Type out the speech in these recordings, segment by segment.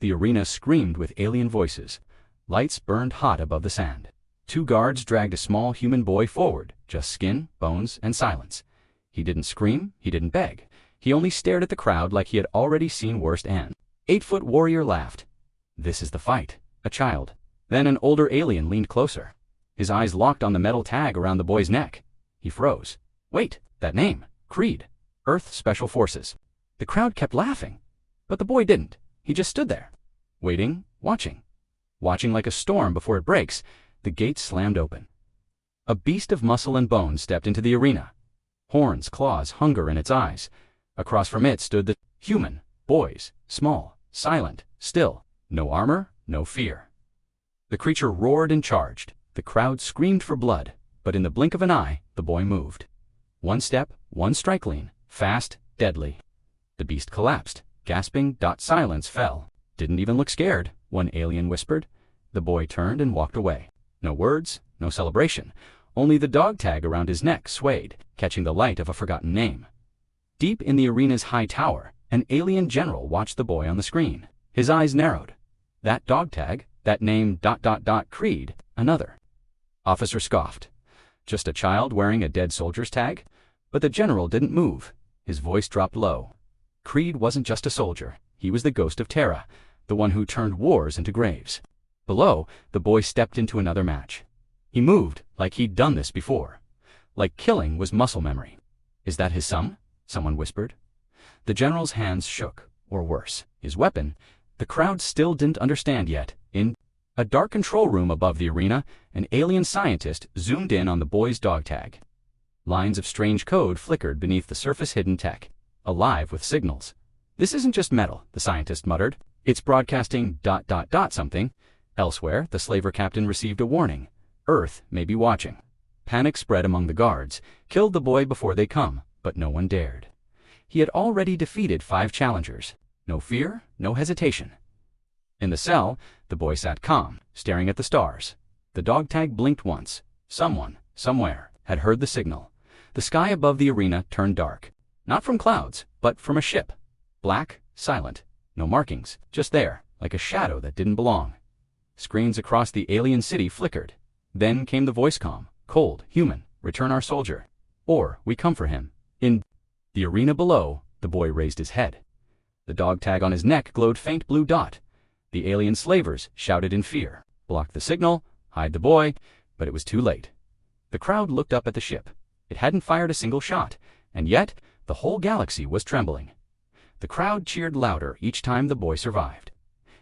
The arena screamed with alien voices. Lights burned hot above the sand. 2 guards dragged a small human boy forward, just skin, bones, and silence. He didn't scream, he didn't beg. He only stared at the crowd like he had already seen worse. An 8-foot warrior laughed. This is the fight. A child. Then an older alien leaned closer. His eyes locked on the metal tag around the boy's neck. He froze. Wait, that name. Creed. Earth Special Forces. The crowd kept laughing. But the boy didn't. He just stood there. Waiting, watching. Watching like a storm before it breaks. The gate slammed open. A beast of muscle and bone stepped into the arena. Horns, claws, hunger in its eyes. Across from it stood the human, boys, small, silent, still. No armor, no fear. The creature roared and charged. The crowd screamed for blood, but in the blink of an eye, the boy moved. 1 step, 1 strike lean, fast, deadly. The beast collapsed, gasping. Silence fell. Didn't even look scared, one alien whispered. The boy turned and walked away. No words, no celebration. Only the dog tag around his neck swayed, catching the light of a forgotten name. Deep in the arena's high tower, an alien general watched the boy on the screen. His eyes narrowed. That dog tag, that name. Creed, another. Officer scoffed. Just a child wearing a dead soldier's tag? But the general didn't move. His voice dropped low. Creed wasn't just a soldier. He was the ghost of Terra, the one who turned wars into graves. Below, the boy stepped into another match. He moved like he'd done this before. Like killing was muscle memory. Is that his son? Someone whispered. The general's hands shook, or worse, his weapon. The crowd still didn't understand yet. In a dark control room above the arena, an alien scientist zoomed in on the boy's dog tag. Lines of strange code flickered beneath the surface-hidden tech, alive with signals. This isn't just metal, the scientist muttered. It's broadcasting ... something. Elsewhere, the slaver captain received a warning. Earth may be watching. Panic spread among the guards. Killed the boy before they come, but no one dared. He had already defeated 5 challengers. No fear, no hesitation. In the cell, the boy sat calm, staring at the stars. The dog tag blinked once. Someone, somewhere, had heard the signal. The sky above the arena turned dark. Not from clouds, but from a ship. Black, silent, no markings, just there, like a shadow that didn't belong. Screens across the alien city flickered. Then came the voice calm, cold, human. Return our soldier. Or we come for him. In the arena below, the boy raised his head. The dog tag on his neck glowed faint blue dot. The alien slavers shouted in fear. Block the signal, hide the boy, but it was too late. The crowd looked up at the ship. It hadn't fired a single shot, and yet the whole galaxy was trembling. The crowd cheered louder each time the boy survived.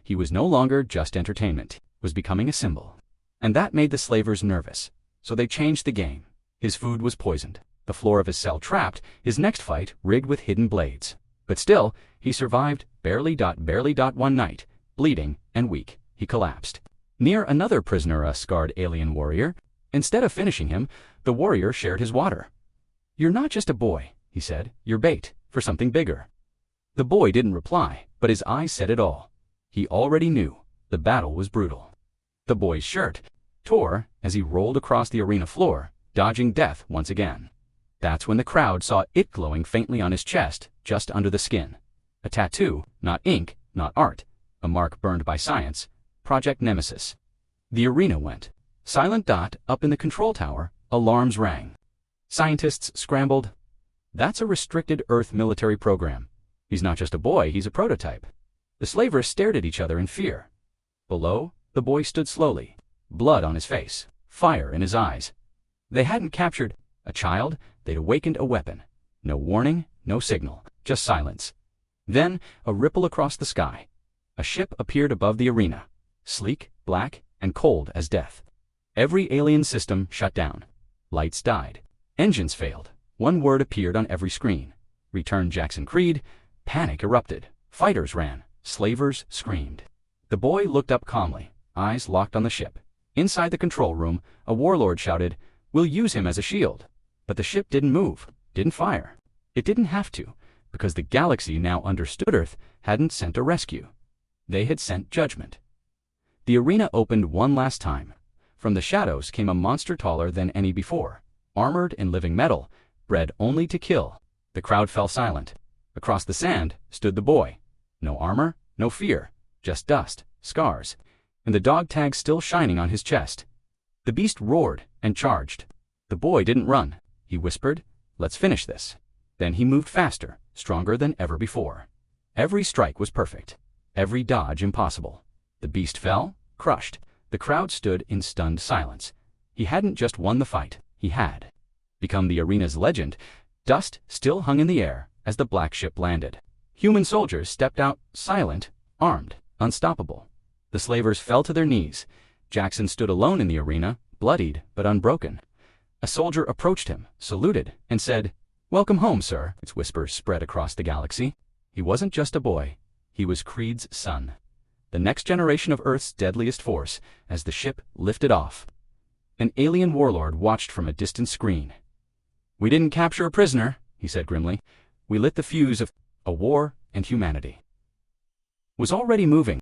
He was no longer just entertainment, was becoming a symbol. And that made the slavers nervous. So they changed the game. His food was poisoned, the floor of his cell trapped, his next fight rigged with hidden blades. But still, he survived, barely. One night, bleeding and weak, he collapsed. Near another prisoner, a scarred alien warrior. Instead of finishing him, the warrior shared his water. You're not just a boy, he said. You're bait for something bigger. The boy didn't reply, but his eyes said it all. He already knew. The battle was brutal. The boy's shirt tore as he rolled across the arena floor, dodging death once again. That's when the crowd saw it glowing faintly on his chest, just under the skin. A tattoo, not ink, not art. A mark burned by science. Project Nemesis. The arena went. Silent. Up in the control tower, alarms rang. Scientists scrambled. That's a restricted Earth military program. He's not just a boy, he's a prototype. The slavers stared at each other in fear. Below, the boy stood slowly, blood on his face, fire in his eyes. They hadn't captured a child, they'd awakened a weapon. No warning, no signal, just silence. Then, a ripple across the sky. A ship appeared above the arena, sleek, black, and cold as death. Every alien system shut down. Lights died. Engines failed. One word appeared on every screen. Return Jackson Creed. Panic erupted. Fighters ran. Slavers screamed. The boy looked up calmly, eyes locked on the ship. Inside the control room, a warlord shouted, "We'll use him as a shield." But the ship didn't move, didn't fire. It didn't have to, because the galaxy now understood Earth hadn't sent a rescue. They had sent judgment. The arena opened one last time. From the shadows came a monster taller than any before, armored in living metal, bred only to kill. The crowd fell silent. Across the sand stood the boy. No armor, no fear, just dust, scars, and the dog tag still shining on his chest. The beast roared and charged. The boy didn't run. He whispered, "Let's finish this." Then he moved faster, stronger than ever before. Every strike was perfect, every dodge impossible. The beast fell, crushed. The crowd stood in stunned silence. He hadn't just won the fight, he had become the arena's legend. Dust still hung in the air as the black ship landed. Human soldiers stepped out, silent, armed, unstoppable. The slavers fell to their knees. Jackson stood alone in the arena, bloodied but unbroken. A soldier approached him, saluted, and said, "Welcome home, sir." Its whispers spread across the galaxy. He wasn't just a boy. He was Creed's son, the next generation of Earth's deadliest force. As the ship lifted off, an alien warlord watched from a distant screen. "We didn't capture a prisoner," he said grimly. "We lit the fuse of a war, and humanity was already moving."